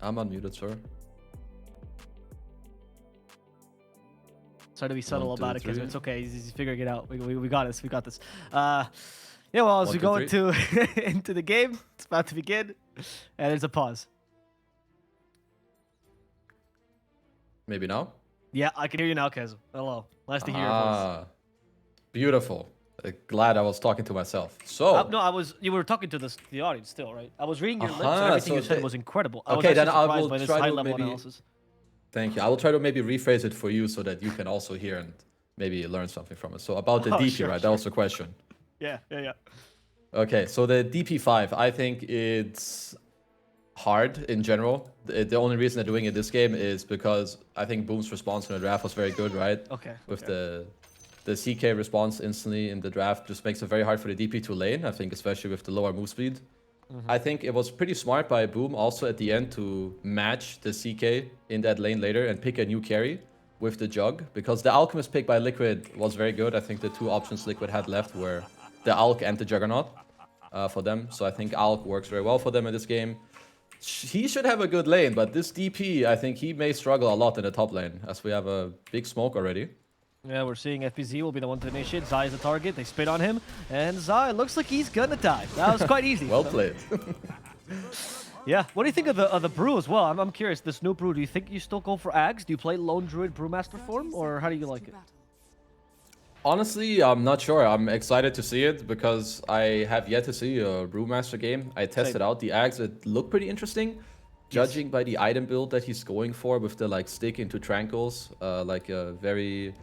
I'm unmuted, sir. Try to be subtle 1, 2, about it because 3. it's okay. He's figuring it out. We got this. We got this. Yeah, well, as 1, we 2, go 3. into the game, it's about to begin, and there's a pause. Maybe now? Yeah, I can hear you now, Kez. Hello. Nice to hear your voice. Beautiful. Glad I was talking to myself. So. No, you were talking to the audience still, right? I was reading your lips, and everything so you said was incredible. I was okay, actually then I surprised will by this try to high-level maybe. analysis. Thank you. I will try to maybe rephrase it for you so that you can also hear and maybe learn something from it. So about the DP, sure, right? sure. That was the question. Yeah. Okay, so the DP5, I think it's hard in general. The only reason they're doing it this game is because I think Boom's response in the draft was very good, right? Okay. With the CK response instantly in the draft just makes it very hard for the DP to lane, I think, especially with the lower move speed. I think it was pretty smart by Boom also at the end to match the CK in that lane later and pick a new carry with the Jug, because the Alchemist pick by Liquid was very good. I think the two options Liquid had left were the Alch and the Juggernaut for them. So I think Alch works very well for them in this game. He should have a good lane, but this DP, I think he may struggle a lot in the top lane, as we have a big smoke already. Yeah, we're seeing FPZ will be the one to initiate. Zai is the target. They spit on him, and Zai looks like he's gonna die. That was quite easy. Well played. Yeah. What do you think of the brew as well? I'm curious. This new brew. Do you think you still go for Ags? Do you play Lone Druid Brewmaster form, or how do you like it? Honestly, I'm not sure. I'm excited to see it because I have yet to see a Brewmaster game. I tested out the Ags. It looked pretty interesting. Judging by the item build that he's going for with the like stick into Tranquils, like a very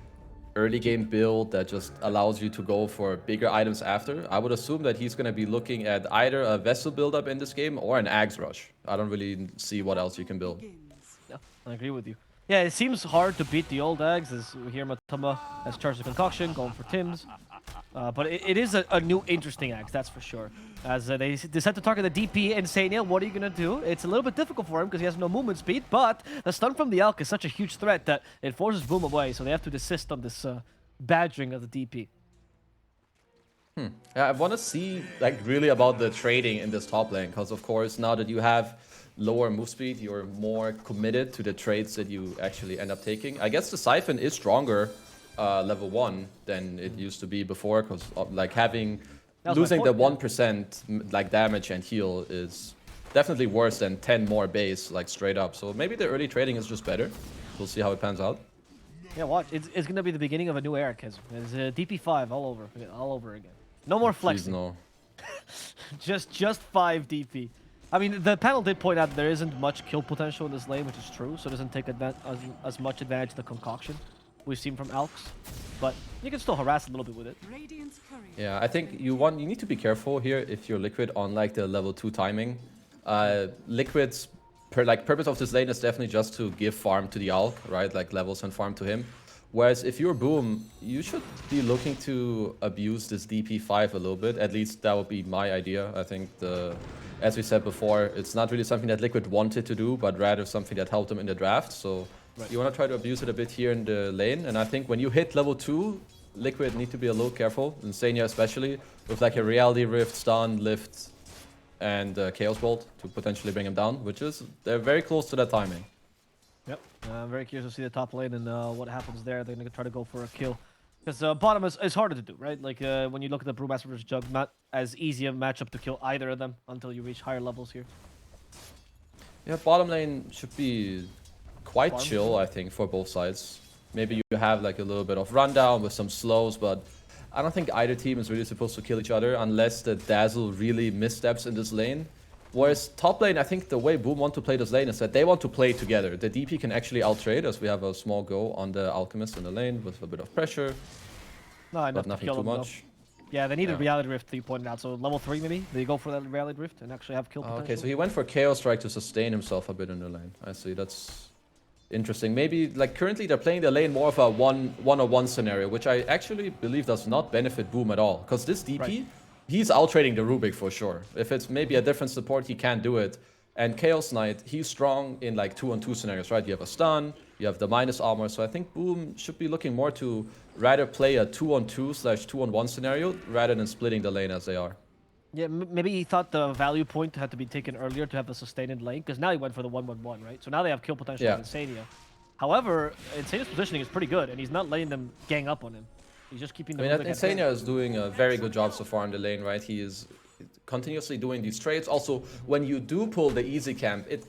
early game build that just allows you to go for bigger items after. I would assume that he's going to be looking at either a vessel build-up in this game or an Ags rush. I don't really see what else you can build. Yeah, I agree with you. Yeah, it seems hard to beat the old Ags, as we hear Matamba has charged the concoction, going for Tims. But it is a new interesting Axe, that's for sure. As they decide to target the DP and Sania, what are you going to do? It's a little bit difficult for him because he has no movement speed, but the stun from the Alk is such a huge threat that it forces Boom away, so they have to desist on this badgering of the DP. Yeah, I want to see like really about the trading in this top lane, because of course now that you have lower move speed, you're more committed to the trades that you actually end up taking. I guess the Siphon is stronger level 1 than it used to be before, because like losing the 1% like damage and heal is definitely worse than 10 more base like straight up. So maybe the early trading is just better. We'll see how it pans out. Yeah, watch. It's gonna be the beginning of a new era, Kez. It's DP5 all over again. No more flexing. Please, no. just 5 DP. I mean, the panel did point out there isn't much kill potential in this lane, which is true, so it doesn't take as much advantage of the concoction we've seen from Alks. But you can still harass a little bit with it. Yeah, I think you need to be careful here if you're Liquid on like the level 2 timing. Liquid's purpose of this lane is definitely just to give farm to the Alk, right? Like levels and farm to him. Whereas if you're Boom, you should be looking to abuse this DP5 a little bit. At least that would be my idea. I think as we said before, it's not really something that Liquid wanted to do, but rather something that helped them in the draft. So you want to try to abuse it a bit here in the lane. And I think when you hit level 2, Liquid need to be a little careful, Insania especially, with like a Reality Rift, Stun, Lift, and Chaos Bolt to potentially bring him down, they're very close to that timing. Yep, I'm very curious to see the top lane and what happens there. They're going to try to go for a kill. Because bottom is harder to do, right? Like when you look at the Brewmaster versus Jug, not as easy a matchup to kill either of them until you reach higher levels here. Yeah, bottom lane should be quite chill, I think, for both sides. Maybe you have like a little bit of rundown with some slows, but I don't think either team is really supposed to kill each other unless the Dazzle really missteps in this lane. Whereas top lane, I think the way Boom want to play this lane is that they want to play together. The DP can actually outtrade, as we have a small go on the Alchemist in the lane with a bit of pressure. No, but nothing too much. Yeah, they need a Reality Rift, you pointed out. So level 3 maybe, they go for that Reality Rift and actually have kill potential. Okay, so he went for Chaos Strike to sustain himself a bit in the lane. I see, that's interesting. Maybe, like, currently they're playing the lane more of a one-on-one scenario, which I actually believe does not benefit Boom at all. Because this DP, he's outtrading the Rubik for sure. If it's maybe a different support, he can't do it. And Chaos Knight, he's strong in like 2-on-2 scenarios, right? You have a stun, you have the minus armor. So I think Boom should be looking more to rather play a 2-on-2/2-on-1 scenario rather than splitting the lane as they are. Yeah, maybe he thought the value point had to be taken earlier to have a sustained lane, because now he went for the 1-1-1, right? So now they have kill potential Yeah. on Insania. However, Insania's positioning is pretty good, and he's not letting them gang up on him. He's just keeping I them mean, moving at hand. Insania is doing a very good job so far in the lane, right? He is continuously doing these trades. Also, when you do pull the easy camp, it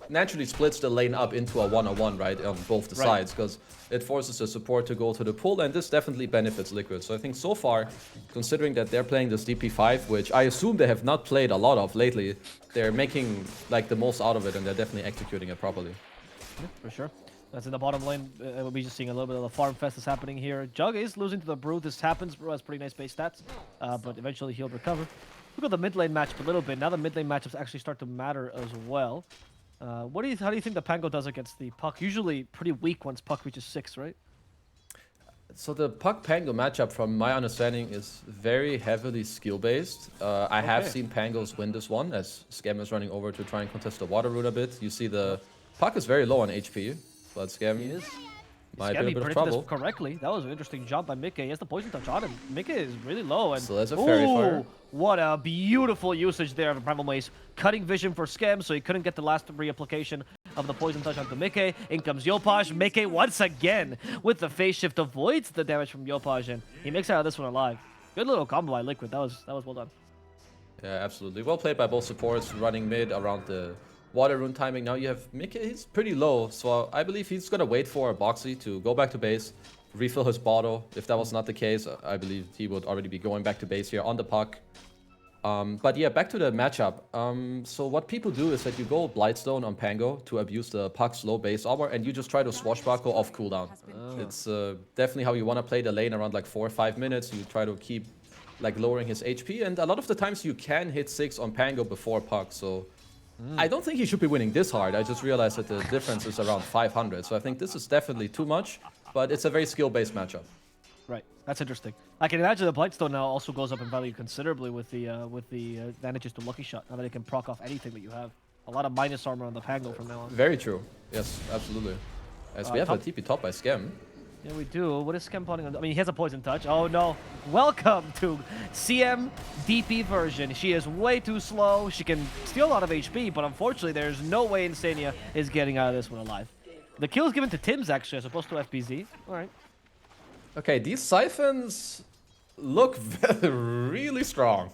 naturally splits the lane up into a 1-on-1, right, on both the sides, because it forces the support to go to the pull, and this definitely benefits Liquid. So I think so far, considering that they're playing this DP5, which I assume they have not played a lot of lately, they're making like the most out of it, and they're definitely executing it properly. Yeah, for sure. That's in the bottom lane. We'll be just seeing a little bit of the farm fest that's happening here. Jug is losing to the Brew. This happens. Brew has pretty nice base stats, but eventually he'll recover. Look at the mid lane matchup a little bit. Now the mid lane matchups actually start to matter as well. How do you think the Pango does against the Puck? Usually pretty weak once Puck reaches 6, right? So the Puck Pango matchup, from my understanding, is very heavily skill-based. I have seen Pangos win this one, as Scam is running over to try and contest the water route a bit. You see the Puck is very low on HP, but Scam might be in a bit of trouble. Correctly. That was an interesting jump by Mickey. He has the poison touch on him. Mickey is really low. And so there's a fairy fire. What a beautiful usage there of Primal Mace. Cutting vision for Scam, so he couldn't get the last reapplication of the poison touch onto Mickey. In comes Yopaj. Mickey once again with the phase shift avoids the damage from Yopaj, and he makes out of this one alive. Good little combo by Liquid. That was well done. Yeah, absolutely. Well played by both supports, running mid around the water rune timing. Now you have Mickey, he's pretty low, so I believe he's gonna wait for Boxy to go back to base, refill his bottle. If that was not the case, I believe he would already be going back to base here on the Puck. But yeah, back to the matchup. So what people do is that you go Blightstone on Pango to abuse the Puck's low base armor, and you just try to swashbuckle off cooldown. It's definitely how you want to play the lane around like 4 or 5 minutes. You try to keep like lowering his HP, and a lot of the times you can hit 6 on Pango before Puck, so I don't think he should be winning this hard. I just realized that the difference is around 500, so I think this is definitely too much, but it's a very skill-based matchup. Right, that's interesting. I can imagine the Blightstone now also goes up in value considerably with the advantages to Lucky Shot, now that it can proc off anything that you have. A lot of minus armor on the Pango from now on. Very true. Yes, absolutely. As we have a TP top by Scam. Yeah, we do. What is Scam putting on? I mean, he has a poison touch. Oh no. Welcome to CM DP version. She is way too slow. She can steal a lot of HP, but unfortunately, there's no way Insania is getting out of this one alive. The kill is given to Tim's, actually, as opposed to FBZ. All right. Okay, these Siphons look really strong.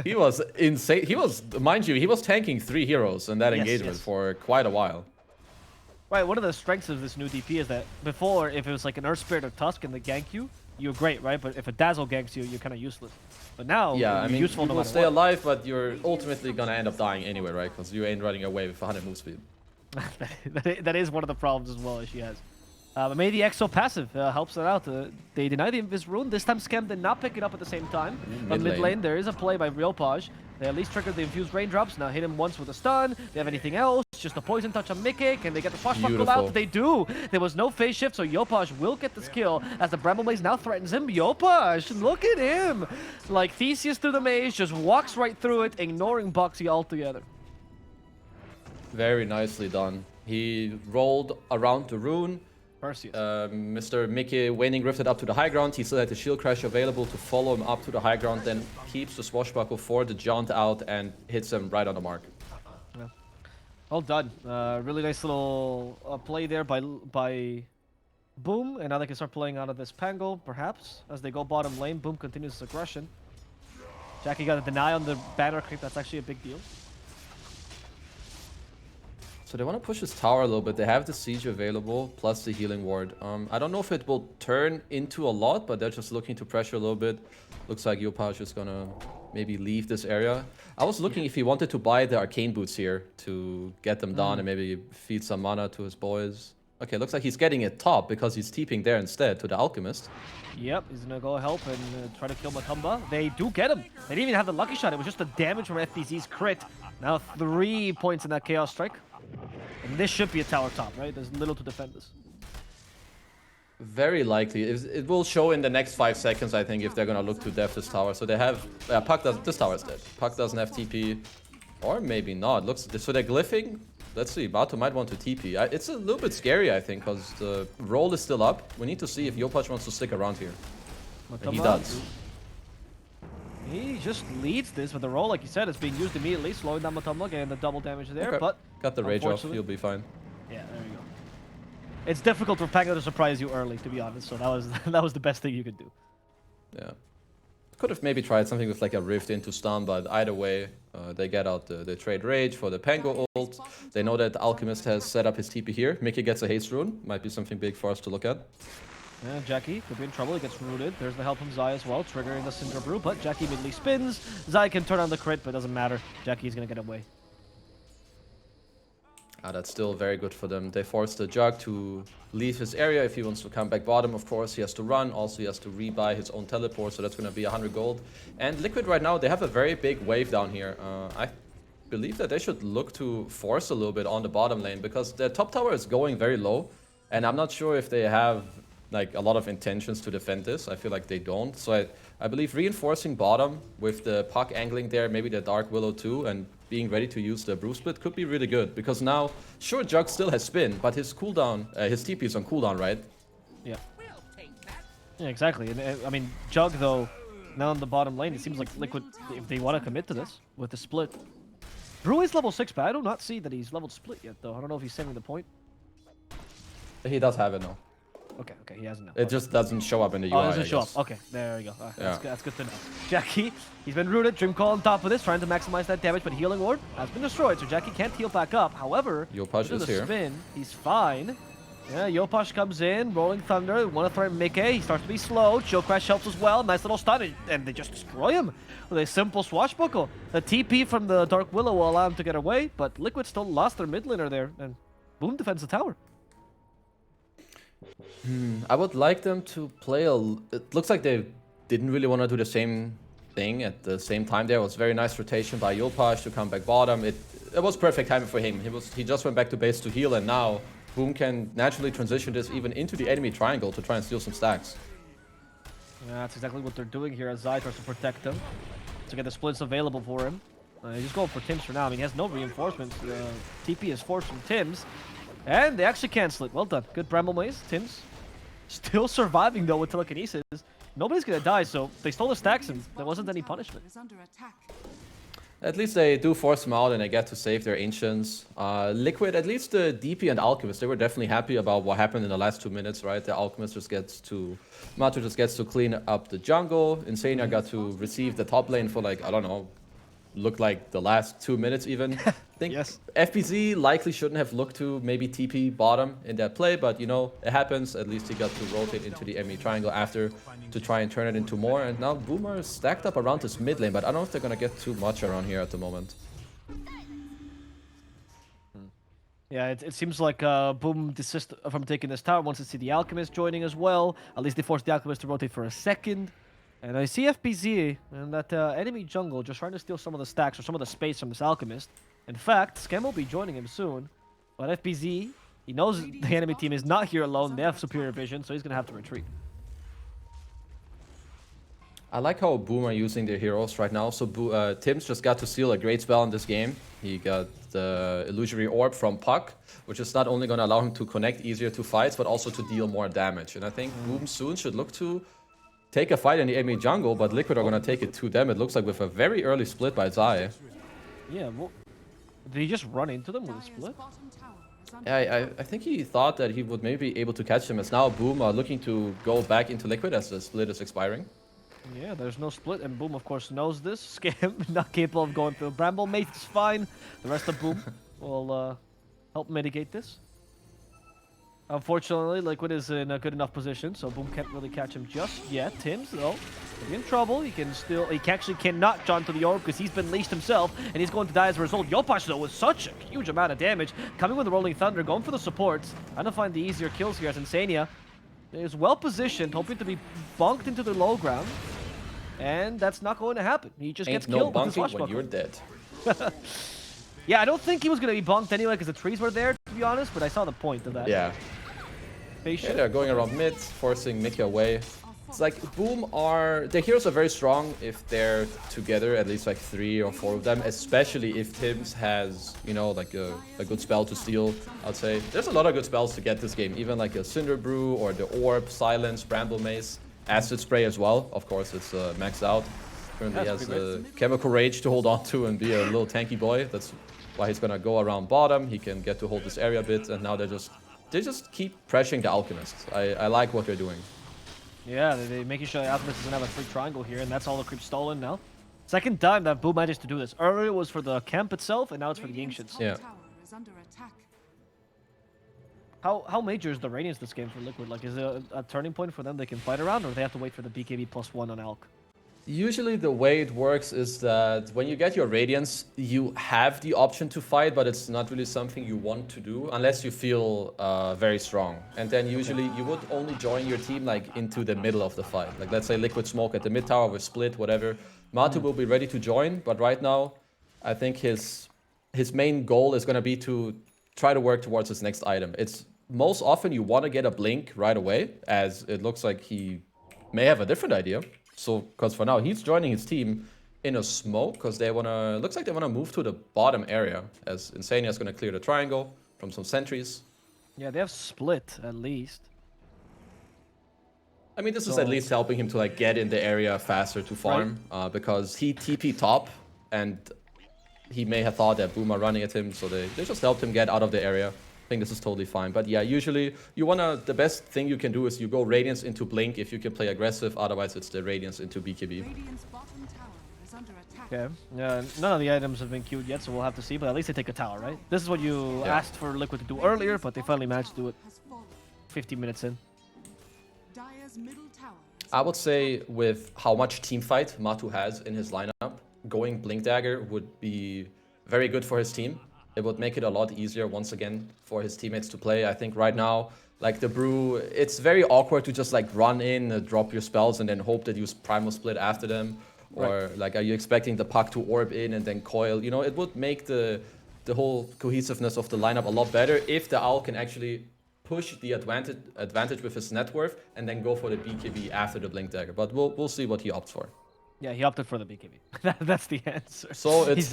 He was insane. He was, mind you, he was tanking 3 heroes in that engagement for quite a while. Right, one of the strengths of this new DP is that before, if it was like an Earth Spirit or Tusk and they gank you, you're great, right? But if a Dazzle ganks you, you're kind of useless. But now, yeah, I mean, useful you no will matter stay what. alive, but you're ultimately gonna end up dying anyway, right? Because you ain't running away with 100 move speed. that is one of the problems as well as she has. But maybe the Exo passive helps her out. They deny the Invis rune. This time Scam did not pick it up at the same time. But mid lane, there is a play by Ryopaj. They at least triggered the infused raindrops. Now hit him once with a stun. They have anything else? Just a poison touch on Mickey. Can they get the swashbuckle out? They do. There was no phase shift, so Yopaj will get this kill as the Bramble Maze now threatens him. Yopaj, look at him. Like Theseus through the maze, just walks right through it, ignoring Boxy altogether. Very nicely done. He rolled around the rune. Mr. Mickey waning rifted up to the high ground. He still had the shield crash available to follow him up to the high ground, then keeps the swashbuckle for the jaunt out and hits him right on the mark. Yeah. Well done. Really nice little play there by Boom, and now they can start playing out of this Pango, perhaps, as they go bottom lane. Boom continues his aggression. Jackie got a deny on the banner creep. That's actually a big deal. So they want to push this tower a little bit. They have the siege available, plus the healing ward. I don't know if it will turn into a lot, but they're just looking to pressure a little bit. Looks like Yopaj is gonna maybe leave this area. I was looking if he wanted to buy the arcane boots here to get them down and maybe feed some mana to his boys. Okay, looks like he's getting it top because he's TPing there instead to the alchemist. Yep, he's gonna go help and try to kill Matumba. They do get him. They didn't even have the lucky shot. It was just the damage from FBZ's crit. Now 3 points in that Chaos Strike. And this should be a tower top, right? There's little to defend this. Very likely. It will show in the next 5 seconds, I think, if they're gonna look to def this tower. So they have... Puck doesn't... This tower is dead. Puck doesn't have TP. Or maybe not. Looks... So they're glyphing. Let's see. Batu might want to TP. It's a little bit scary, I think, because the roll is still up. We need to see if Yopaj wants to stick around here. And he does. He just leads this, but the roll, like you said, is being used immediately, slowing down Matamba, getting the double damage there, Okay. but... Got the rage off, you'll be fine. Yeah, there you go. It's difficult for Pango to surprise you early, to be honest, so that was that was the best thing you could do. Yeah. Could have maybe tried something with like a rift into stun, but either way, they get out the trade rage for the Pango ult. They know that Alchemist has set up his TP here. Mickey gets a haste rune. Might be something big for us to look at. Yeah, Jackie could be in trouble. He gets rooted. There's the help from Zai as well, triggering the Cinder Brew, but Jackie immediately spins. Zai can turn on the crit, but it doesn't matter. Jackie's gonna get away. That's still very good for them. They force the Jug to leave his area. If he wants to come back bottom, of course, he has to run. Also, he has to rebuy his own teleport, so that's going to be 100 gold. And Liquid right now, they have a very big wave down here. I believe that they should look to force a little bit on the bottom lane, because their top tower is going very low. And I'm not sure if they have like a lot of intentions to defend this. I feel like they don't. So I believe reinforcing bottom with the puck angling there, maybe the Dark Willow too, and being ready to use the brew split could be really good, because now, sure, Jug still has spin, but his cooldown, his TP is on cooldown, right? Yeah. Yeah, exactly. And I mean, Jug though, now on the bottom lane, it seems like Liquid, if they want to commit to this with the split. Brew is level 6, but I do not see that he's leveled split yet, though. I don't know if he's saving the point. He does have it now. Okay, he hasn't now. It just doesn't show up in the UI. Oh, it doesn't show up. Okay, there we go. That's good to know. Jackie, he's been rooted. Dream Call on top of this, trying to maximize that damage, but Healing Ward has been destroyed, so Jackie can't heal back up. However, Yopash is here. Spin, he's fine. Yeah, Yopash comes in, Rolling Thunder, want to threaten Mickey. He starts to be slow. Chill Crash helps as well. Nice little stun, and they just destroy him with a simple swashbuckle. The TP from the Dark Willow will allow him to get away, but Liquid still lost their mid laner there, and Boom defends the tower. I would like them to play it looks like they didn't really want to do the same thing at the same time. There was very nice rotation by Yopash to come back bottom. It was perfect timing for him. He just went back to base to heal, and now Boom can naturally transition this even into the enemy triangle to try and steal some stacks. Yeah, that's exactly what they're doing here as Zai tries to protect them, to get the splits available for him. He's just going for Tims for now. I mean, he has no reinforcements. TP is forced from Tims, and they actually cancel it. Well done. Good Bramble Maze. Tims still surviving, though, with telekinesis. Nobody's going to die, so they stole the stacks, and there wasn't any punishment. At least they do force them out, and they get to save their Ancients. Liquid, at least the DP and Alchemist, they were definitely happy about what happened in the last 2 minutes, right? The Alchemist just gets to... Matu just gets to clean up the jungle. Insania got to receive the top lane for, like, I don't know, looked like the last 2 minutes even. I think Yes. FPZ likely shouldn't have looked to maybe TP bottom in that play, but you know, it happens. At least he got to rotate into the enemy triangle after to try and turn it into more. And now Boomer is stacked up around his mid lane, but I don't know if they're gonna get too much around here at the moment. Yeah, it seems like Boom desists from taking this tower, wants to see the Alchemist joining as well. At least they forced the Alchemist to rotate for a second. And I see FPZ and that enemy jungle just trying to steal some of the stacks or some of the space from this Alchemist. In fact, Scam will be joining him soon. But FPZ, he knows the enemy team is not here alone. They have superior vision, so he's going to have to retreat. I like how Boom are using their heroes right now. So Tims just got to steal a great spell in this game. He got the Illusory Orb from Puck, which is not only going to allow him to connect easier to fights, but also to deal more damage. And I think Boom soon should look to take a fight in the enemy jungle, but Liquid are going to take it to them. It looks like with a very early split by Zai. Yeah, well, did he just run into them with a split? Yeah, I think he thought that he would maybe be able to catch them, as now Boom are looking to go back into Liquid as the split is expiring. Yeah, there's no split, and Boom, of course, knows this. Scam not capable of going through. Bramble Mate is fine. The rest of Boom will help mitigate this. Unfortunately, Liquid is in a good enough position, so Boom can't really catch him just yet. Tims, though, is in trouble. He actually cannot jump to the orb because he's been leashed himself, and he's going to die as a result. Yopash, though, with such a huge amount of damage, coming with the Rolling Thunder, going for the supports, trying to find the easier kills here as Insania is well positioned, hoping to be bunked into the low ground, and that's not going to happen. He just gets killed with his when you're dead. Yeah, I don't think he was going to be bunked anyway because the trees were there, to be honest, but I saw the point of that. Yeah. Yeah, they're going around mid, forcing Mickey away. It's like Boom their heroes are very strong if they're together, at least like 3 or 4 of them, especially if Tims has, you know, like a good spell to steal, I'd say. There's a lot of good spells to get this game, even like a Cinder Brew or the Orb, Silence, Bramble Mace, Acid Spray as well. Of course, it's maxed out. Currently That's has pretty the chemical rage to hold on to and be a little tanky boy. That's why he's gonna go around bottom. He can get to hold this area a bit, and now they just keep pressuring the Alchemist. I like what they're doing. Yeah, they're making sure the Alchemist doesn't have a free triangle here, and that's all the creep stolen now. Second time that Boom managed to do this. Earlier it was for the camp itself, and now it's for the Ancients. Yeah. How major is the Radiance this game for Liquid? Like, is it a turning point for them they can fight around, or do they have to wait for the BKB +1 on Alk? Usually the way it works is that when you get your Radiance, you have the option to fight, but it's not really something you want to do unless you feel very strong. And then usually you would only join your team like into the middle of the fight. Like let's say Liquid smoke at the mid tower with split, whatever. Matu will be ready to join, but right now I think his main goal is going to be to try to work towards his next item. It's most often you want to get a blink right away, as it looks like he may have a different idea. So, because for now, he's joining his team in a smoke, because they want to, looks like they want to move to the bottom area, as Insania is going to clear the triangle from some sentries. Yeah, they have split, at least. I mean, this is at least helping him to, like, get in the area faster to farm, because he TP top, and he may have thought that Boom are running at him, so they just helped him get out of the area. I think this is totally fine. But yeah, usually you wanna, the best thing you can do is you go Radiance into Blink if you can play aggressive, otherwise it's the Radiance into BKB. Okay, yeah, none of the items have been queued yet, so we'll have to see, but at least they take a tower, right? This is what you asked for Liquid to do earlier, but they finally managed to do it 50 minutes in. I would say with how much teamfight Matu has in his lineup, going Blink Dagger would be very good for his team. It would make it a lot easier once again for his teammates to play. I think right now, like the Brew, it's very awkward to just like run in, drop your spells, and then hope that you Primal Split after them. Or like, are you expecting the Puck to orb in and then coil? You know, it would make the whole cohesiveness of the lineup a lot better if the Owl can actually push the advantage with his net worth and then go for the BKB after the Blink Dagger. But we'll see what he opts for. Yeah, he opted for the BKB. That's the answer. So it's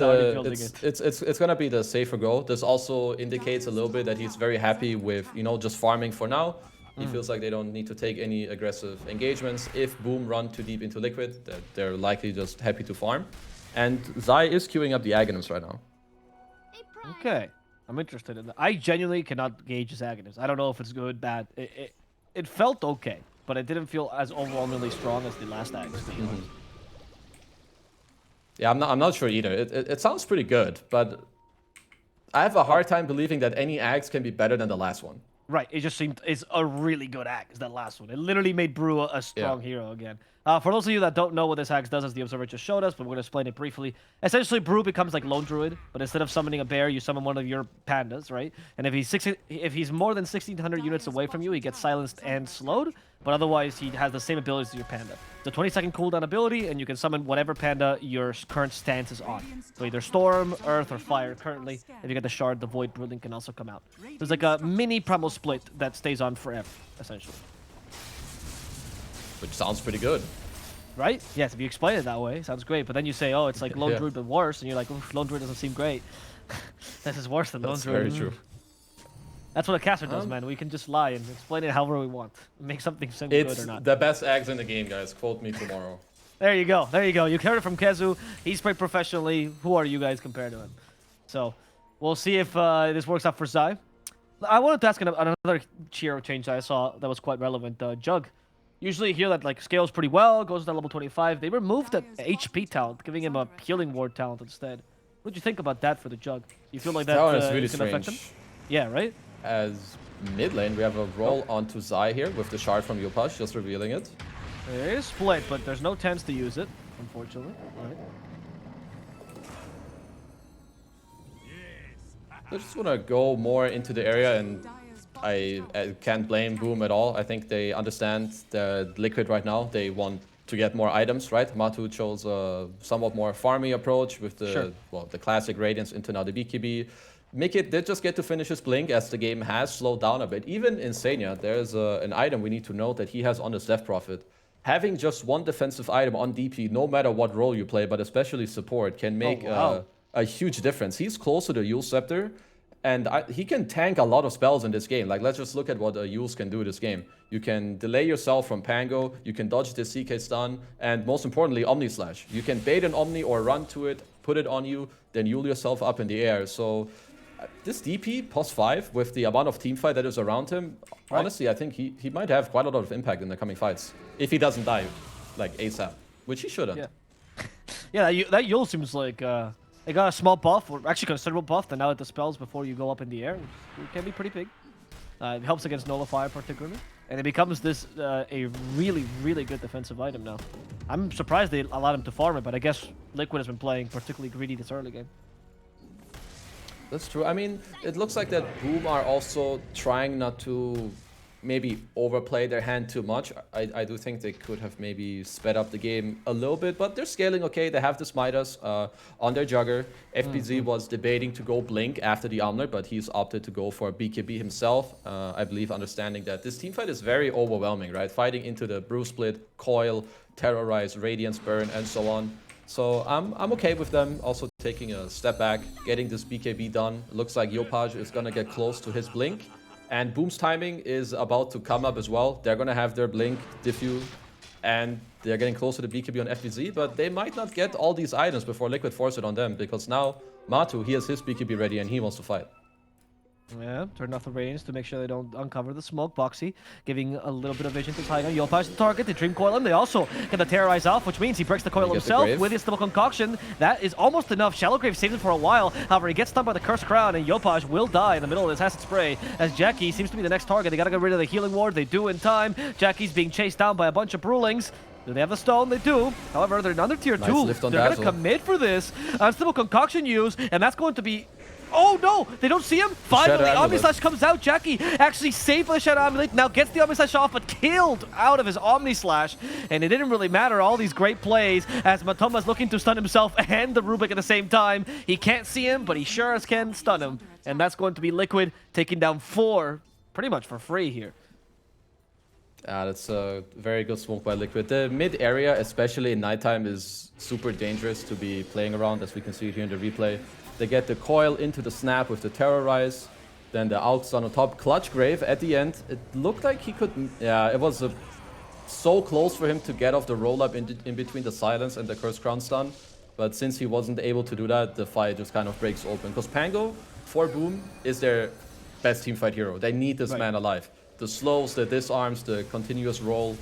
gonna be the safer go. This also indicates a little bit that he's very happy with, you know, just farming for now. He feels like they don't need to take any aggressive engagements. If Boom run too deep into Liquid, that they're likely just happy to farm. And Zai is queuing up the Aghanims right now. Okay, I'm interested in that. I genuinely cannot gauge his Aghanims. I don't know if it's good, bad. It felt okay, but it didn't feel as overwhelmingly strong as the last Aghanims. Yeah, I'm not sure either. It sounds pretty good, but I have a hard time believing that any Aghs can be better than the last one. Right, it just seemed it's a really good Axe, that last one. It literally made Brew a strong hero again. For those of you that don't know what this Axe does, as the Observer just showed us, but we're going to explain it briefly. Essentially, Brew becomes like Lone Druid, but instead of summoning a bear, you summon one of your pandas, right? And if he's more than 1,600 units away from you, he gets silenced and slowed, but otherwise he has the same abilities as your panda. It's a 20-second cooldown ability, and you can summon whatever panda your current stance is on. So either Storm, Earth, or Fire currently. If you get the Shard, the Void Brilliant can also come out. So it's like a mini Primal Split that stays on forever, essentially. Which sounds pretty good. Right? Yes, if you explain it that way, sounds great. But then you say, oh, it's like Lone Druid but worse, and you're like, oof, Lone Druid doesn't seem great. This is worse than Lone Druid. That's very true. That's what a caster does, man. We can just lie and explain it however we want. Make something seem good or not. It's the best Aghs in the game, guys. Quote me tomorrow. There you go. There you go. You heard it from Kezu. He's played professionally. Who are you guys compared to him? So, we'll see if this works out for Zai. I wanted to ask another hero change that I saw that was quite relevant. Jug. Usually you hear that like scales pretty well, goes to level 25. They removed that HP talent, giving him a healing ward talent instead. What did you think about that for the Jug? You feel like that is really is gonna affect him? Yeah, right? As mid lane, we have a roll onto Zai here with the shard from Yopash, just revealing it. There is split, but there's no chance to use it, unfortunately. Right. I just want to go more into the area, and I can't blame Boom at all. I think they understand the Liquid right now. They want to get more items, right? Matu chose a somewhat more farmy approach with the the classic Radiance into now the BKB. Mickey did just get to finish his Blink as the game has slowed down a bit. Even Insania, there's an item we need to note that he has on his Death Prophet. Having just one defensive item on DP, no matter what role you play, but especially support, can make a huge difference. He's close to the Yule Scepter, And he can tank a lot of spells in this game. Like, let's just look at what Yules can do this game. You can delay yourself from Pango, you can dodge the CK stun, and most importantly, Omni Slash. You can bait an Omni or run to it, put it on you, then Yule yourself up in the air. So this DP, +5, with the amount of teamfight that is around him, honestly, I think he might have quite a lot of impact in the coming fights. If he doesn't die, like, ASAP, which he shouldn't. Yeah, yeah, that Yule seems like... They got a small buff, or actually considerable buff, and now it dispels before you go up in the air, which can be pretty big. It helps against Nullifier particularly. And it becomes this a really, really good defensive item now. I'm surprised they allowed him to farm it, but I guess Liquid has been playing particularly greedy this early game. That's true. I mean, it looks like that Boom are also trying not to maybe overplay their hand too much. I do think they could have maybe sped up the game a little bit, but they're scaling okay. They have the Smitas on their Jugger. FBZ was debating to go Blink after the Omelet, but he's opted to go for BKB himself. I believe understanding that this teamfight is very overwhelming, right? Fighting into the Brew Split, Coil, Terrorize, Radiance Burn, and so on. So I'm okay with them also taking a step back, getting this BKB done. Looks like Yopaj is gonna get close to his Blink. And Boom's timing is about to come up as well. They're going to have their Blink, Diffuse, and they're getting close to the BKB on FBZ, but they might not get all these items before Liquid force it on them, because now Matu, he has his BKB ready and he wants to fight. Yeah, turn off the Radiance to make sure they don't uncover the smoke. Boxy giving a little bit of vision to Tiger. Yopaj the target, they Dream Coil him. They also get the Terrorize off, which means he breaks the coil himself with his Stable Concoction. That is almost enough. Shallow Grave saves him for a while. However, he gets stunned by the Cursed Crown, and Yopaj will die in the middle of this Acid Spray, as Jackie seems to be the next target. They gotta get rid of the Healing Ward. They do in time. Jackie's being chased down by a bunch of Brewlings. Do they have the stone? They do. However, they're under tier 2. They're going to commit for this. Unstable Concoction use, and that's going to be... Oh no! They don't see him! Finally, Omni Slash comes out. Jackie actually saved by the Shadow Amulet. Now gets the Omni Slash off, but killed out of his Omni Slash. And it didn't really matter. All these great plays as Matoma's looking to stun himself and the Rubik at the same time. He can't see him, but he sure as can stun him. And that's going to be Liquid taking down 4 pretty much for free here. That's a very good smoke by Liquid. The mid area, especially in nighttime, is super dangerous to be playing around, as we can see here in the replay. They get the coil into the snap with the Terrorize, then the out stun on top. Clutch Grave at the end. It looked like he could... Yeah, it was so close for him to get off the roll-up in between the Silence and the Cursed Crown stun. But since he wasn't able to do that, the fight just kind of breaks open. Because Pango, for Boom, is their best teamfight hero. They need this man alive. The slows, the disarms, the continuous roll.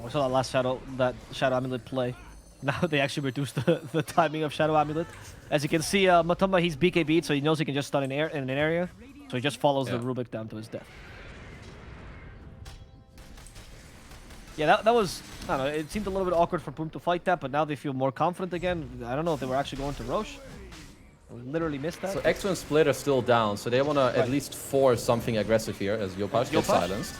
We saw that last Shadow Amulet play. Now they actually reduced the timing of Shadow Amulet. As you can see, Matamba, he's BKB'd, so he knows he can just stun in an area. So he just follows the Rubik down to his death. Yeah, that was... I don't know, it seemed a little bit awkward for Boom to fight that, but now they feel more confident again. I don't know if they were actually going to Roche. We literally missed that. So X1 and Split are still down, so they want to at least force something aggressive here, as Yopaj gets silenced.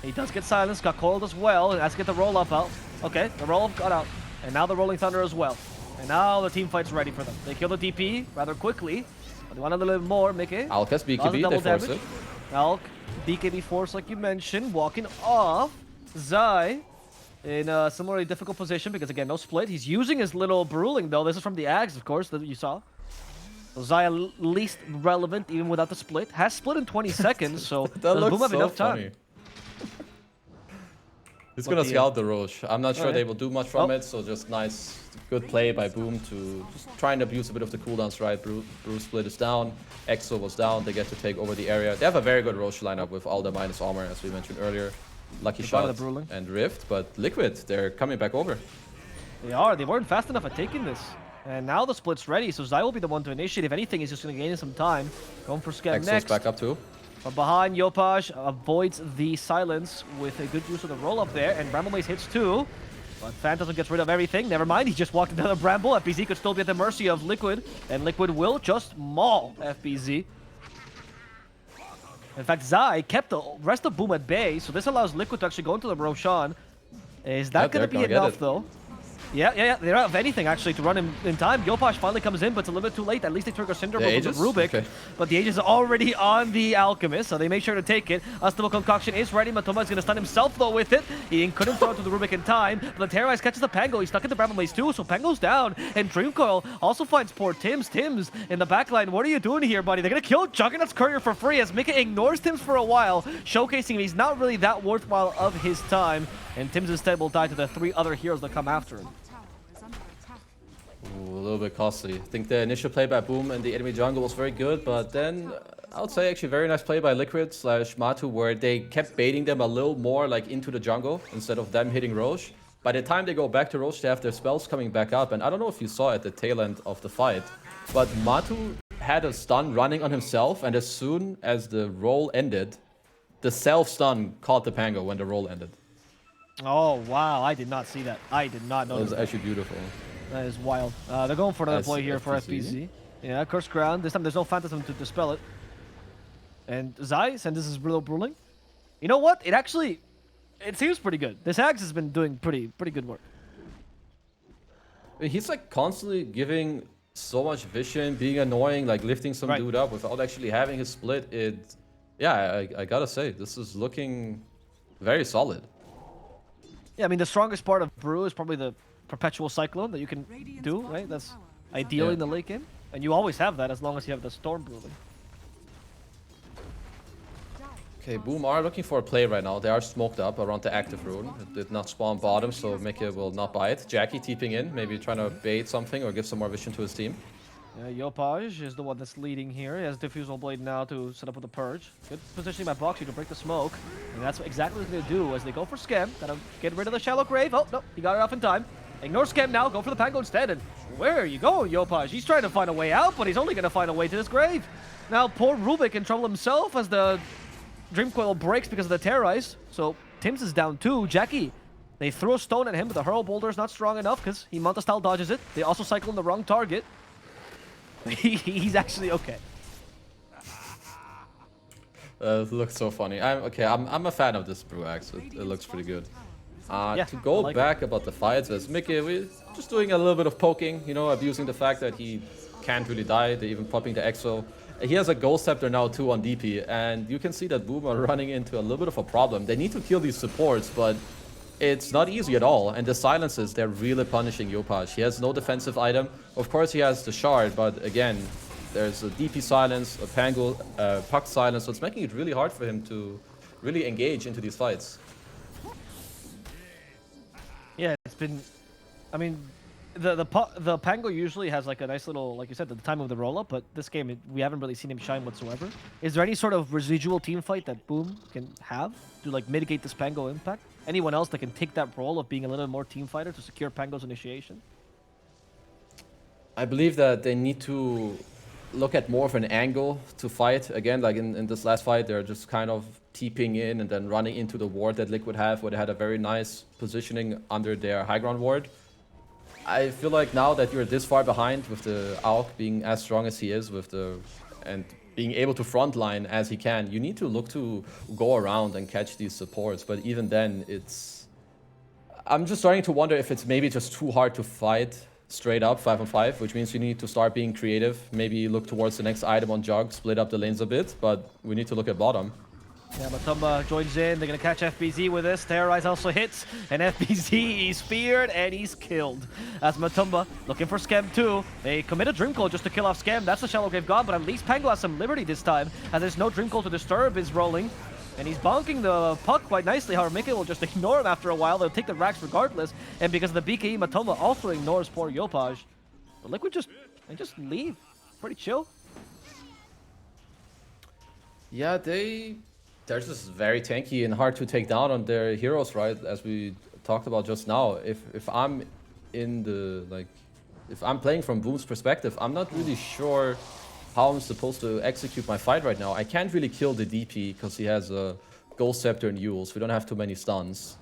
He does get silenced, got coiled as well, and has to get the roll-up out. Okay, the roll-up got out. And now the Rolling Thunder as well. And now the team fight's ready for them. They kill the DP rather quickly, but they want a little bit more. Mickey. Alk has BKB, they force it. Alk, BKB force like you mentioned, walking off. Zai in a similarly difficult position because, again, no split. He's using his little Brewling, though. This is from the Ags, of course, that you saw. So Zai least relevant, even without the split. Has split in 20 seconds, so does Boom have enough time? He's gonna scout the Roche. I'm not sure they will do much from it, so just nice, good play by Boom to just try and abuse a bit of the cooldowns, right? Brew Split is down, Exo was down, they get to take over the area. They have a very good Roche lineup with all the minus armor, as we mentioned earlier. Lucky Shot and Rift, but Liquid, they're coming back over. They are, they weren't fast enough at taking this. And now the split's ready, so Zai will be the one to initiate. If anything, he's just gonna gain some time. Going for Scam next. Back up too. But behind, Yopaj avoids the silence with a good use of the roll-up there, and Bramble Mace hits too. But Phantasm gets rid of everything. Never mind, he just walked another Bramble. FBZ could still be at the mercy of Liquid, and Liquid will just maul FBZ. In fact, Zai kept the rest of Boom at bay, so this allows Liquid to actually go into the Roshan. Is that going to be enough, though? Yeah. They don't have anything actually to run in time. Yopash finally comes in, but it's a little bit too late. At least they trigger Cinder Blow from Rubik. Okay. But the Aegis are already on the Alchemist, so they make sure to take it. Unstable Concoction is ready. Matoma is going to stun himself though with it. He couldn't throw it to the Rubik in time. But the Terrorize catches the Pango. He's stuck in the Bramble Maze too, so Pango's down. And Dreamcoil also finds poor Tims. Tims in the backline. What are you doing here, buddy? They're going to kill Juggernaut's Courier for free as Mika ignores Tims for a while, showcasing he's not really that worthwhile of his time. And Tims instead will die to the 3 other heroes that come after him. Ooh, a little bit costly. I think the initial play by Boom and the enemy jungle was very good, but then I would say actually very nice play by Liquid / Matu, where they kept baiting them a little more like into the jungle instead of them hitting Roche. By the time they go back to Roche, they have their spells coming back up, and I don't know if you saw at the tail end of the fight, but Matu had a stun running on himself, and as soon as the roll ended, the self-stun caught the Pango when the roll ended. Oh, wow. I did not see that. I did not know That was actually beautiful. That is wild. They're going for another play here for FPZ. FPZ. Yeah, Curse Ground. This time there's no Phantasm to dispel it. And Zeiss, and this is real Bruling. You know what? It seems pretty good. This Axe has been doing pretty good work. He's like constantly giving so much vision, being annoying, like lifting some dude up without actually having his split. I gotta say, this is looking very solid. Yeah, I mean, the strongest part of Brew is probably the Perpetual Cyclone that you can do, right? That's ideally in the late game. And you always have that as long as you have the Storm Brewing. Okay, Boom are looking for a play right now. They are smoked up around the active rune. It did not spawn bottom, so Mika will not buy it. Jackie TPing in, maybe trying to bait something or give some more vision to his team. Yeah, Yopaj is the one that's leading here. He has Diffusal Blade now to set up with the Purge. Good positioning by Boxy to break the smoke. And that's exactly what he's going to do as they go for Scam. Gotta get rid of the Shallow Grave. Oh, no, he got it off in time. Ignore Scam now, go for the Pango instead. And where are you going, Yopaj? He's trying to find a way out, but he's only going to find a way to this grave. Now, poor Rubik in trouble himself as the Dreamcoil breaks because of the Terrorize. So, Tims is down too. Jackie, they threw a stone at him, but the Hurl Boulder is not strong enough because he Manta style dodges it. They also cycle in the wrong target. He's actually okay. It looks so funny. I'm a fan of this Brew Axe. It looks pretty good. To go back about the fights, as Mickey, we're just doing a little bit of poking, you know, abusing the fact that he can't really die. They're even popping the Exo. He has a Ghost Scepter now too on DP, and you can see that Boom are running into a little bit of a problem. They need to kill these supports, but it's not easy at all. And the silences, they're really punishing Yopaj. He has no defensive item. Of course, he has the shard, but again, there's a DP silence, a Pango, Puck silence, so it's making it really hard for him to really engage into these fights. Yeah, it's been... I mean, the Pango usually has like a nice little, like you said, the time of the roll-up, but this game, we haven't really seen him shine whatsoever. Is there any sort of residual team fight that Boom can have to like mitigate this Pango impact? Anyone else that can take that role of being a little more team fighter to secure Pango's initiation? I believe that they need to look at more of an angle to fight. Again, like in this last fight, they're just kind of TPing in and then running into the ward that Liquid have, where they had a very nice positioning under their high ground ward. I feel like now that you're this far behind with the Auk being as strong as he is and being able to frontline as he can, you need to look to go around and catch these supports. But even then, I'm just starting to wonder if it's maybe just too hard to fight straight up 5-on-5, which means you need to start being creative. Maybe look towards the next item on Jug, split up the lanes a bit, but we need to look at bottom. Yeah, Matumba joins in. They're going to catch FBZ with this. Terrorize also hits, and FBZ, he's speared, and he's killed. As Matumba looking for Scam too. They commit a Dream Coil just to kill off Scam. That's the Shallow Grave gone, but at least Pango has some liberty this time, as there's no Dream Coil to disturb his rolling. And he's bonking the puck quite nicely. However, Mickey will just ignore him after a while. They'll take the racks regardless. And because of the BKE, Matumba also ignores poor Yopaj. But Liquid just leave. Pretty chill. Yeah, they're just very tanky and hard to take down on their heroes, right? As we talked about just now. If I'm if I'm playing from Boom's perspective, I'm not really sure how I'm supposed to execute my fight right now. I can't really kill the DP because he has a Ghost Scepter and Euls. We don't have too many stuns.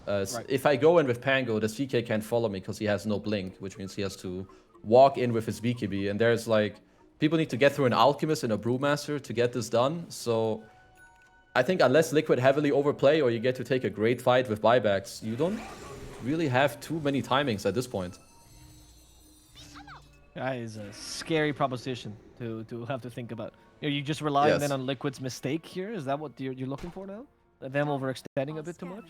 If I go in with Pango, the CK can't follow me because he has no blink, which means he has to walk in with his BKB. And there's like, people need to get through an Alchemist and a Brewmaster to get this done. So I think unless Liquid heavily overplay or you get to take a great fight with buybacks, you don't really have too many timings at this point. That is a scary proposition to have to think about. Are you just relying then on Liquid's mistake here? Is that what you're looking for now? Them overextending a bit too much?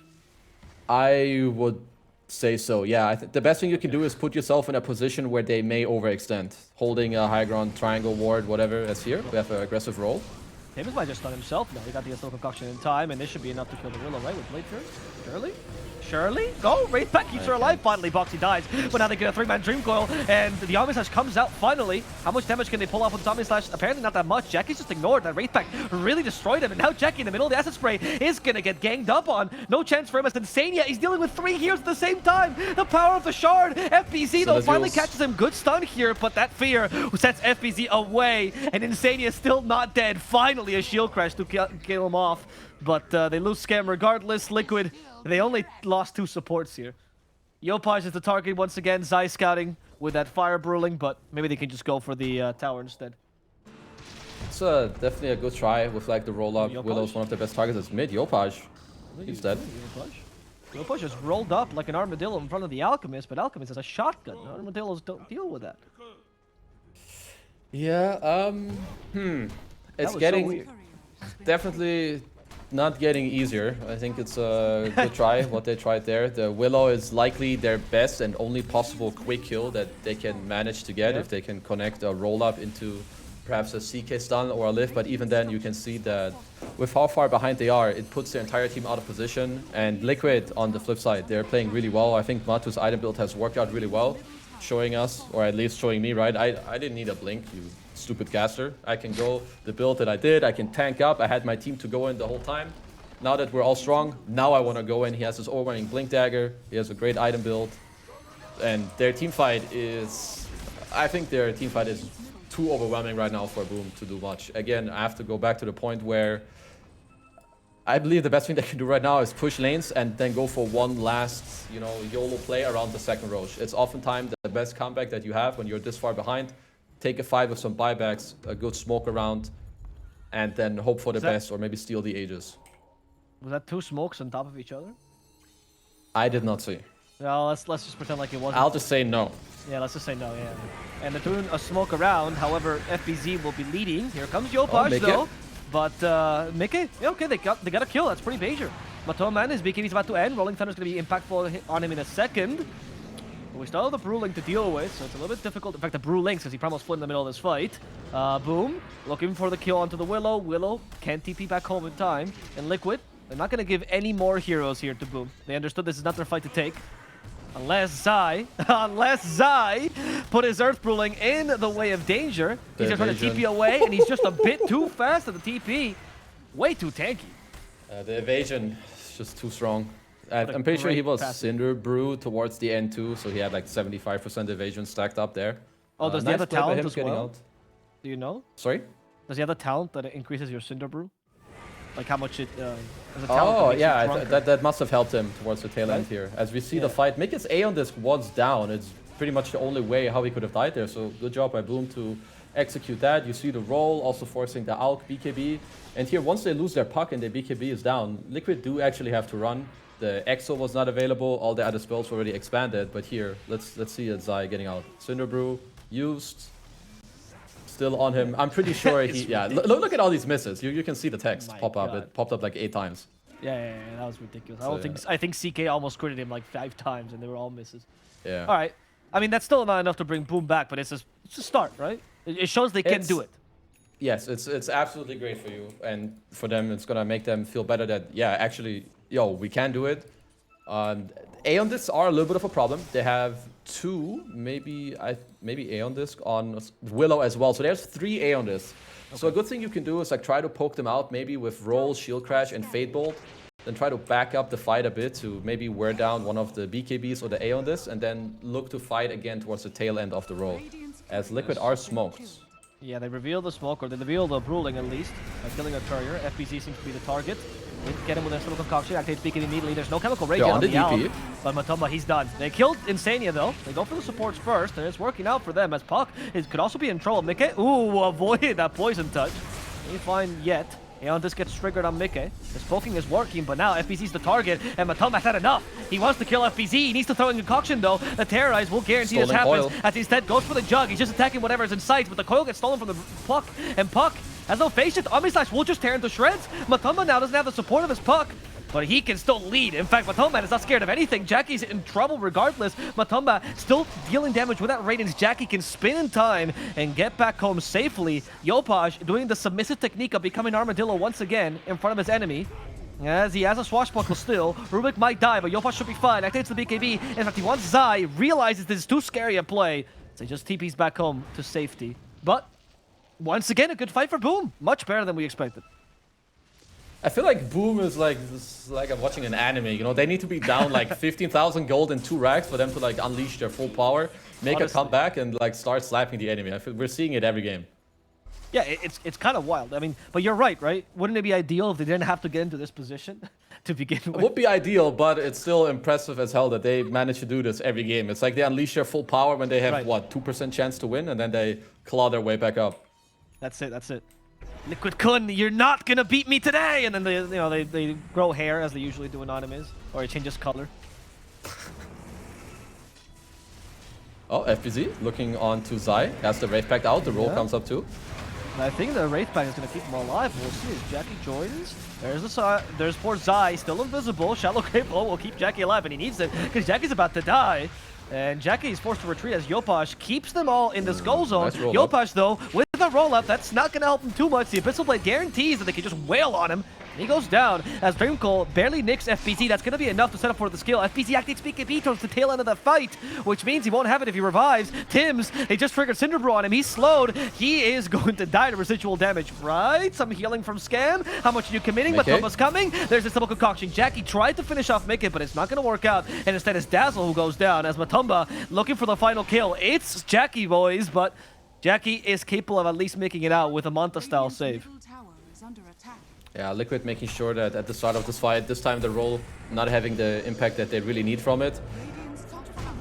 I would say so, yeah. The best thing you can do is put yourself in a position where they may overextend. Holding a high ground, triangle, ward, whatever, as here. We have an aggressive roll. Davis might just stun himself now. He got the ESL concoction in time, and this should be enough to kill the Willow, right? With Blade first. Surely? Surely? Go! Wraithback keeps her alive. Finally, Boxy dies. But now they get a 3-man Dream Coil, and the Omni Slash comes out finally. How much damage can they pull off with the Omni Slash? Apparently not that much. Jackie's just ignored. That Wraithback really destroyed him, and now Jackie in the middle of the Acid Spray is gonna get ganged up on. No chance for him as Insania. He's dealing with 3 heroes at the same time. The power of the Shard. FBZ, though, finally catches him. Good stun here, but that fear sets FBZ away, and Insania is still not dead. Finally, a shield crash to kill him off. But they lose Scam regardless. Liquid, they only lost 2 supports here. Yopaj is the target once again. Zai scouting with that fire bruling, but maybe they can just go for the tower instead. It's definitely a good try with like the roll up. Willow's one of the best targets. It's mid. Yopaj. He's dead. Yopaj just rolled up like an armadillo in front of the Alchemist, but Alchemist has a shotgun. Armadillos don't deal with that. Yeah, it's getting definitely not getting easier. I think it's a good try, what they tried there. The Willow is likely their best and only possible quick kill that they can manage to get if they can connect a roll-up into perhaps a CK stun or a lift. But even then, you can see that with how far behind they are, it puts their entire team out of position. And Liquid, on the flip side, they're playing really well. I think Matu's item build has worked out really well, showing us, or at least showing me, right? I didn't need a blink, you stupid caster. I can go the build that I did. I can tank up. I had my team to go in the whole time. Now that we're all strong, now I want to go in. He has his overwhelming blink dagger. He has a great item build. And their team fight is... I think their team fight is too overwhelming right now for Boom to do much. Again, I have to go back to the point where I believe the best thing they can do right now is push lanes and then go for one last, you know, YOLO play around the second Roche. It's oftentimes the best comeback that you have when you're this far behind. Take a fight with some buybacks, a good smoke around, and then hope for the best or maybe steal the Aegis. Was that 2 smokes on top of each other? I did not see. No, let's just pretend like it wasn't. I'll just say no. Yeah, let's just say no, yeah. And they're doing a smoke around, however, FBZ will be leading. Here comes Yopaj, though. But Mickey, yeah, okay, they got a kill. That's pretty major. Matoman, his BKB is about to end. Rolling Thunder's going to be impactful on him in a second. But we still have the Bruling to deal with, so it's a little bit difficult. In fact, the Bruling, because he probably split in the middle of this fight. Boom, looking for the kill onto the Willow. Willow can't TP back home in time. And Liquid, they're not going to give any more heroes here to Boom. They understood this is not their fight to take. Unless Zai put his Earth Bruling in the way of danger. He's just trying to TP away, and he's just a bit too fast at the TP. Way too tanky. The evasion is just too strong. I'm pretty sure he was Cinder Brew towards the end too, so he had like 75% evasion stacked up there. Oh, does he have a talent as well? Out. Do you know? Sorry? Does he have a talent that increases your Cinder Brew? Like how much it... oh, yeah, that must have helped him towards the tail end here. As we see the fight, Mickey's A on this was down. It's pretty much the only way how he could have died there, so good job by Boom to execute that. You see the roll, also forcing the Alk BKB. And here, once they lose their puck and their BKB is down, Liquid do actually have to run. The Exo was not available, all the other spells were already expanded, but here, let's see Zai getting out. Cinder Brew, used. Still on him. I'm pretty sure he... yeah, look at all these misses. You can see the text pop up. It popped up like 8 times. Yeah, that was ridiculous. I think CK almost critted him like 5 times, and they were all misses. Yeah. All right. I mean, that's still not enough to bring Boom back, but it's a start, right? It shows they can do it. Yes, it's absolutely great for you, and for them, it's gonna make them feel better that actually, we can do it. Aeon discs are a little bit of a problem. They have 2, maybe Aeon disc on Willow as well. So there's 3 Aeon discs. Okay. So a good thing you can do is like try to poke them out, maybe with Roll, Shield Crash, and Fade Bolt. Then try to back up the fight a bit to maybe wear down one of the BKBs or the Aeon discs, and then look to fight again towards the tail end of the roll. As Liquid are smoked. Yeah, they reveal the smoke, or they reveal the Bruling at least, by killing a courier. FBZ seems to be the target. They get him with a little concoction, activates BKB immediately. There's no chemical rage on the DP. But Matoma, he's done. They killed Insania though. They go for the supports first, and it's working out for them as Puck could also be in trouble. Mickey, ooh, avoided that poison touch. Ain't fine yet. And this gets triggered on Mickey. His poking is working, but now FBZ's the target, and Matomba's had enough. He wants to kill FBZ. He needs to throw in Concoction, though. The Terrorize will guarantee this happens, as he instead goes for the Jug. He's just attacking whatever's in sight, but the coil gets stolen from the Puck, and Puck has no face shift. Omni Slash will just tear into shreds. Matomba now doesn't have the support of his Puck, but he can still lead. In fact, Matomba is not scared of anything. Jackie's in trouble regardless. Matomba still dealing damage with that Radiance. Jackie can spin in time and get back home safely. Yopaj doing the submissive technique of becoming Armadillo once again in front of his enemy. As he has a swashbuckle still. Rubik might die, but Yopaj should be fine. Activates the BKB. In fact, he wants Zai. Realizes this is too scary a play. So he just TPs back home to safety. But once again, a good fight for Boom. Much better than we expected. I feel like Boom is like I'm watching an anime, you know? They need to be down like 15,000 gold in 2 racks for them to like unleash their full power, make a comeback, and like start slapping the enemy. I feel we're seeing it every game. Yeah, it's kind of wild. I mean, but you're right? Wouldn't it be ideal if they didn't have to get into this position to begin with? It would be ideal, but it's still impressive as hell that they manage to do this every game. It's like they unleash their full power when they have, what, 2% chance to win, and then they claw their way back up. That's it. Liquid Kun, you're not gonna beat me today! And then they grow hair as they usually do in animes, or it changes color. Oh, FBZ looking on to Zai. Has the Wraith Pact out. The roll comes up too. And I think the Wraith Pact is gonna keep him alive. We'll see as Jackie joins. There's poor Zai, still invisible. Shallow Grave will keep Jackie alive, and he needs it because Jackie's about to die. And Jackie is forced to retreat as Yopaj keeps them all in the skull zone. Nice Yopaj, though, with the roll-up, that's not going to help him too much. The Abyssal Blade guarantees that they can just wail on him. And he goes down as Dreamcoil barely nicks FBZ. That's going to be enough to set up for the skill. FBZ activates BKB towards the tail end of the fight, which means he won't have it if he revives. Tims, they just triggered Cinderbrew on him. He's slowed. He is going to die to residual damage, right? Some healing from Scam. How much are you committing? Matomba's coming. There's this double concoction. Jackie tried to finish off Mickey, but it's not going to work out. And instead it's Dazzle who goes down as Matomba looking for the final kill. It's Jackie, boys, but Jackie is capable of at least making it out with a Manta-style save. Yeah, Liquid making sure that at the start of this fight, this time the roll not having the impact that they really need from it.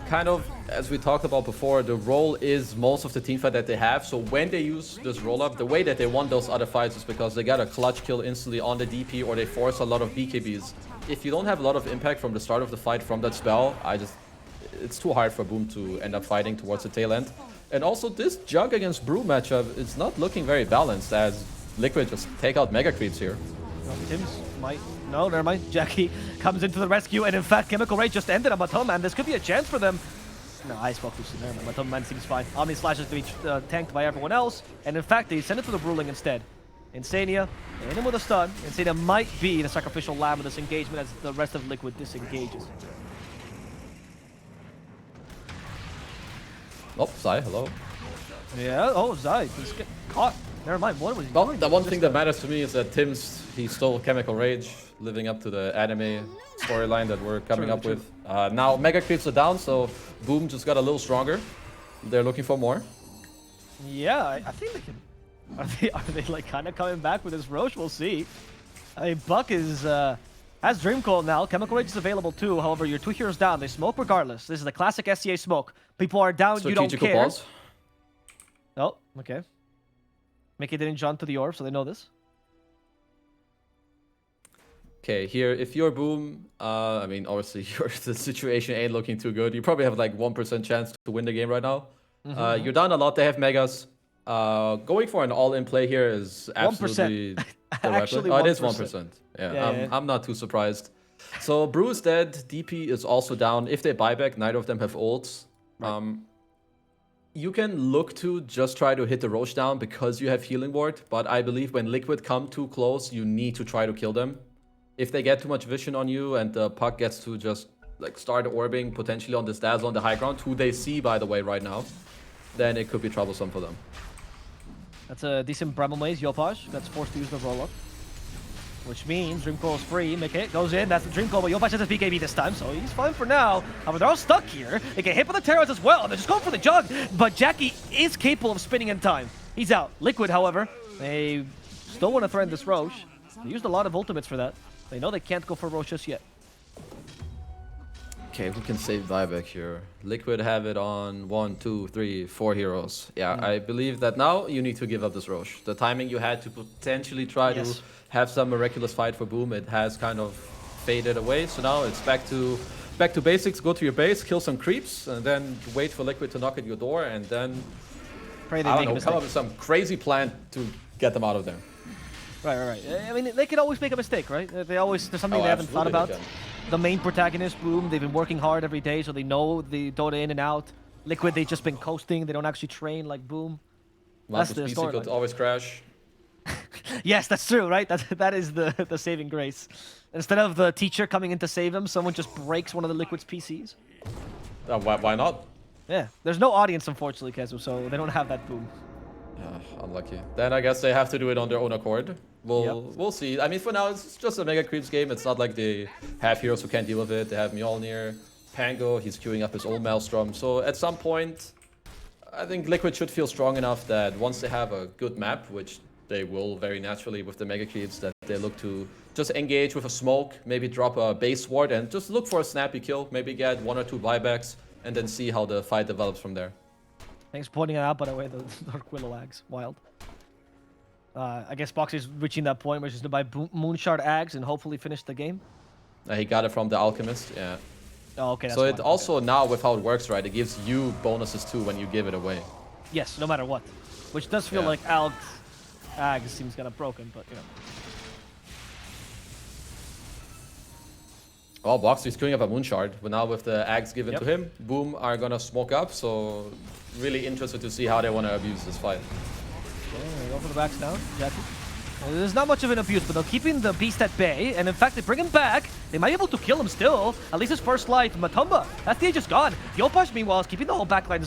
Kind of, as we talked about before, the roll is most of the teamfight that they have. So when they use this roll-up, the way that they won those other fights is because they got a clutch kill instantly on the DP or they force a lot of BKBs. If you don't have a lot of impact from the start of the fight from that spell, it's too hard for Boom to end up fighting towards the tail end. And also this Jug against Brew matchup is not looking very balanced as Liquid just take out Mega Creeps here. Tims might... No, never mind. Jackie comes into the rescue, and in fact, Chemical Rage just ended on Matomba, and this could be a chance for them. No, I spoke too soon. Never mind. Matomba seems fine. Omni Slash is going to be tanked by everyone else, and in fact, they send it to the Bruling instead. Insania, hit him with a stun. Insania might be the sacrificial lamb of this engagement as the rest of Liquid disengages. Oh, Zai, hello. Yeah, oh, Zai. He's getting caught. Never mind, what was he doing? The one thing that matters to me is that Tims, he stole Chemical Rage, living up to the anime storyline that we're coming up with. Now Mega Creeps are down, so Boom just got a little stronger. They're looking for more. Yeah, I think they can... Are they like kind of coming back with this Roche? We'll see. I mean, Buck is... has Dreamcoil now. Chemical Rage is available too. However, your 2 heroes down. They smoke regardless. This is the classic SCA smoke. People are down, you don't care. Pause. Oh, okay. Mickey didn't jump to the orb, so they know this. Okay, here, if you're Boom, I mean, obviously, the situation ain't looking too good. You probably have like 1% chance to win the game right now. You're down a lot. They have Megas. Going for an all-in play here is absolutely the Actually, weapon. Oh, it is 1%. Yeah, I'm not too surprised. So, Brew is dead. DP is also down. If they buy back, neither of them have ults. Right. You can look to just try to hit the Roche down because you have Healing Ward, but I believe when Liquid come too close, you need to try to kill them. If they get too much vision on you and the Puck gets to just like start orbing potentially on this Dazzle on the high ground, who they see by the way right now, then it could be troublesome for them. That's a decent Bramble Maze, Yopaj. That's forced to use the roll-up. Which means Dreamcoil is free. Mickey goes in. That's the Dreamcoil, but Yopaj has his BKB this time, so he's fine for now. However, they're all stuck here. They get hit by the Terrors as well. They're just going for the Jug, but Jackie is capable of spinning in time. He's out. Liquid, however, they still want to threaten this Roche. They used a lot of ultimates for that. They know they can't go for Roche just yet. Okay, we can save buyback here. Liquid have it on 1, 2, 3, 4 heroes. Yeah, I believe that now you need to give up this Roche. The timing you had to potentially try to have some miraculous fight for Boom, it has kind of faded away. So now it's back to basics. Go to your base, kill some creeps, and then wait for Liquid to knock at your door, and then Pray they I make don't a know, come mistake. up with some crazy plan to get them out of there. Right. I mean, they can always make a mistake, right? They always there's something Oh, they haven't thought absolutely about. they can. The main protagonist, Boom, they've been working hard every day, so they know the Dota in and out. Liquid, they've just been coasting. They don't actually train like Boom. That's the PC could storyline. always crash. Yes, that's true, right? That is the saving grace. Instead of the teacher coming in to save him, someone just breaks one of the Liquid's PCs. Why not? Yeah, there's no audience, unfortunately, Kezu, so they don't have that Boom. Unlucky. Then I guess they have to do it on their own accord. We'll see. I mean, for now, it's just a Mega Creeps game. It's not like they have heroes who can't deal with it. They have Mjolnir, Pango, he's queuing up his own Maelstrom. So at some point, I think Liquid should feel strong enough that once they have a good map, which they will very naturally with the Mega Creeps, that they look to just engage with a smoke, maybe drop a base ward and just look for a snappy kill, maybe get 1 or 2 buybacks, and then see how the fight develops from there. Thanks for pointing it out, by the way, the Dark Willow Ags. Wild. I guess Boxy's reaching that point where he's going to buy Moonshard Ags and hopefully finish the game. He got it from the Alchemist, yeah. Oh, okay. That's So it fine. also now with how it works, right, it gives you bonuses too when you give it away. Yes, no matter what. Which does feel like Ags seems kind of broken, but you know. Well, Boxy's queuing up a Moonshard, but now with the Ags given to him, Boom are gonna smoke up, so really interested to see how they want to abuse this fight. Okay, go for the backs now, Jackie. There's not much of an abuse, but they're keeping the Beast at bay, and in fact, they bring him back. They might be able to kill him still. At least his first life, Matumba. That stage is gone. Yopaj, meanwhile, is keeping the whole backline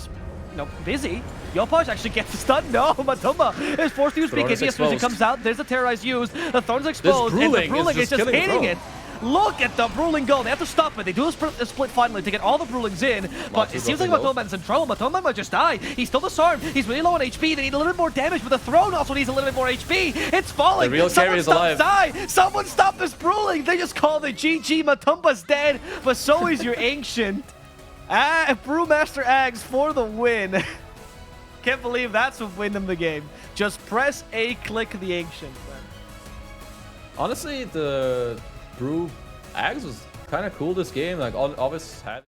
busy. Yopaj actually gets the stun. No, Matumba is forced to use BKB as soon as he comes out. There's the Terrorize used. The Thorn's exposed, and the Bruling is just hitting it. Look at the Bruling go. They have to stop it. They do a split finally to get all the Brulings in, but it seems like Matumba's in trouble. Matumba might just die. He's still disarmed. He's really low on HP. They need a little bit more damage, but the throne also needs a little bit more HP. It's falling. The real carry is alive. Someone stop this Bruling. They just called it GG. Matumba's dead, but so is your Ancient. Brewmaster Ags for the win. Can't believe that's what win them the game. Just press A, click the Ancient. Man. Honestly, the Brew Ags was kind of cool this game. Like, always had